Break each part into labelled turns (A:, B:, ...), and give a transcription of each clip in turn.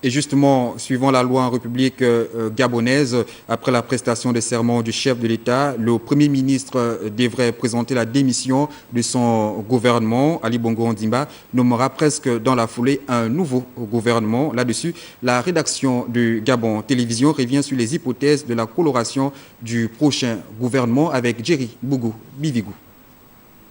A: Et justement, suivant la loi en République gabonaise, après la prestation de serment du chef de l'État, le Premier ministre devrait présenter la démission de son gouvernement. Ali Bongo Ondimba nommera presque dans la foulée un nouveau gouvernement. Là-dessus, la rédaction de Gabon Télévision revient sur les hypothèses de la coloration du prochain gouvernement avec Jerry Bougou Bivigou.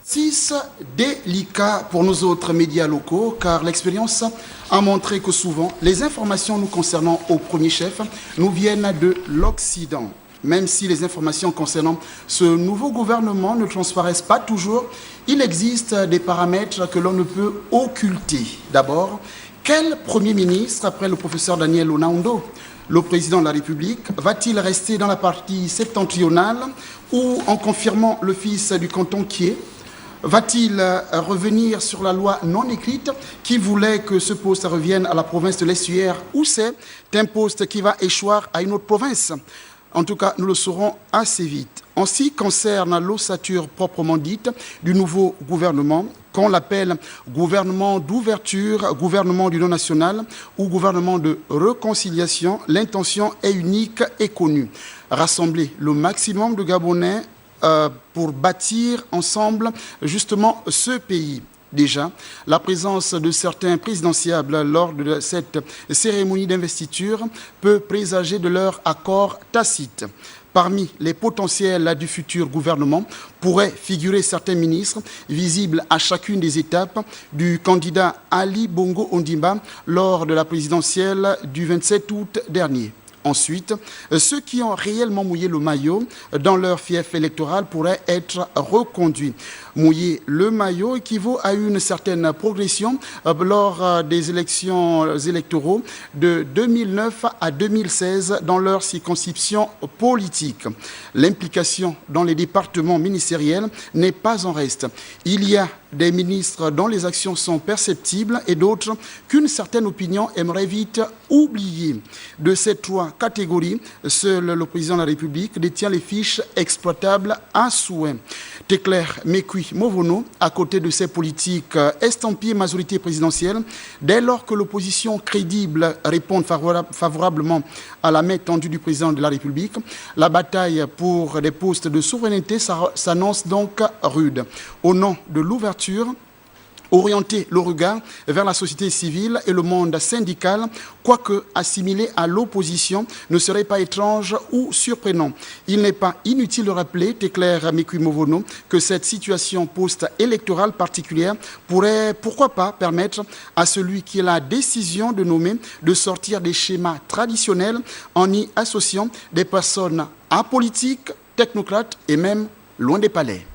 B: 6 délicat pour nos autres médias locaux, car l'expérience a montré que souvent, les informations nous concernant au premier chef nous viennent de l'Occident. Même si les informations concernant ce nouveau gouvernement ne transparaissent pas toujours, il existe des paramètres que l'on ne peut occulter. D'abord, quel Premier ministre, après le professeur Daniel Onaundo, le président de la République, va-t-il rester dans la partie septentrionale ou en confirmant le fils du canton qui est? Va-t-il revenir sur la loi non écrite qui voulait que ce poste revienne à la province de l'Estuaire ou c'est un poste qui va échoir à une autre province? En tout cas, nous le saurons assez vite. En ce qui concerne l'ossature proprement dite du nouveau gouvernement, qu'on l'appelle gouvernement d'ouverture, gouvernement d'union nationale ou gouvernement de réconciliation, l'intention est unique et connue. Rassembler le maximum de Gabonais pour bâtir ensemble justement ce pays. Déjà, la présence de certains présidentiables lors de cette cérémonie d'investiture peut présager de leur accord tacite. Parmi les potentiels du futur gouvernement pourraient figurer certains ministres visibles à chacune des étapes du candidat Ali Bongo Ondimba lors de la présidentielle du 27 août dernier. Ensuite, ceux qui ont réellement mouillé le maillot dans leur fief électoral pourraient être reconduits. Mouiller le maillot équivaut à une certaine progression lors des élections électoraux de 2009 à 2016 dans leur circonscription politique. L'implication dans les départements ministériels n'est pas en reste. Il y a des ministres dont les actions sont perceptibles et d'autres qu'une certaine opinion aimerait vite oublier. De ces trois catégories, seul le président de la République détient les fiches exploitables à souhait. Teclair Mekui Movono, à côté de ces politiques estampillées majorité présidentielle, dès lors que l'opposition crédible répond favorablement à la main tendue du président de la République, la bataille pour des postes de souveraineté s'annonce donc rude. Au nom de l'ouverture, orienter le regard vers la société civile et le monde syndical, quoique assimilé à l'opposition, ne serait pas étrange ou surprenant. Il n'est pas inutile de rappeler, Teclair Mekui Movono, que cette situation post-électorale particulière pourrait, pourquoi pas, permettre à celui qui a la décision de nommer de sortir des schémas traditionnels en y associant des personnes apolitiques, technocrates et même loin des palais.